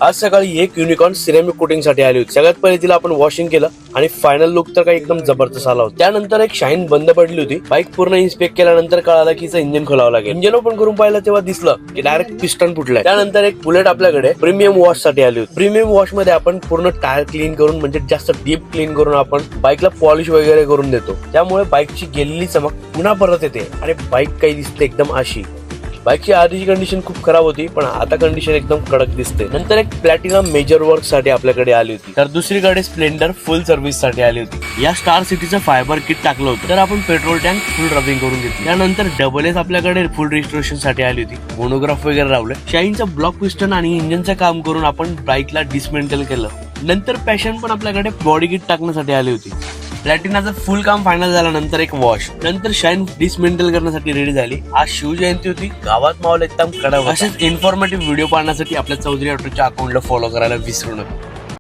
आज सकाळी एक युनिकॉर्न सिरेमिक कोटिंग साठी आली होती. सगळ्यात पहिले तिला आपण वॉशिंग केलं आणि फायनल लुक तर काही एकदम जबरदस्त आला होता. त्यानंतर एक शाईन बंद पडली होती. बाईक पूर्ण इन्स्पेक्ट केल्यानंतर कळालं की इंजिन खोलावं लागेल. इंजिन ओपन करून पाहिलं तेव्हा दिसलं की डायरेक्ट पिस्टन फुटलाय. त्यानंतर एक बुलेट आपल्याकडे प्रीमियम वॉश साठी आली होती. प्रीमियम वॉश मध्ये आपण पूर्ण टायर क्लीन करून म्हणजे जास्त डीप क्लीन करून आपण बाईकला पॉलिश वगैरे करून देतो. त्यामुळे बाईकची गेलेली चमक पुन्हा परत येते आणि बाईक काही दिसते एकदम अशी. बाईकची आधीची कंडिशन खूप खराब होती पण आता कंडिशन एकदम कडक दिसते. नंतर एक प्लॅटिनम मेजर वर्क साठी आपल्याकडे आली होती. तर दुसरीकडे स्प्लेंडर फुल सर्व्हिस साठी आली होती. या स्टार सिटीचं फायबर किट टाकलं होतं तर आपण पेट्रोल टँक फुल रबिंग करून घेतली. त्यानंतर डबल एस आपल्याकडे फुल रिस्टोरेशन साठी आली होती. मोनोग्राफ वगैरे लावलं. शाईनचं ब्लॉक पिस्टन आणि इंजिनचं काम करून आपण बाईकला डिसमेंटल केलं. नंतर पॅशन पण आपल्याकडे बॉडी किट टाकण्यासाठी आली होती. प्लॅटिनाचं फुल काम फायनल झाल्यानंतर एक वॉश. नंतर शाईन डिसमेंटल करण्यासाठी रेडी झाली. आज शिवजयंती होती. गावात माहोल एकदम कडक. असेच इन्फॉर्मेटिव्ह व्हिडिओ पाहण्यासाठी आपल्या चौधरी ऑटोच्या अकाउंटला फॉलो करायला विसरू नका.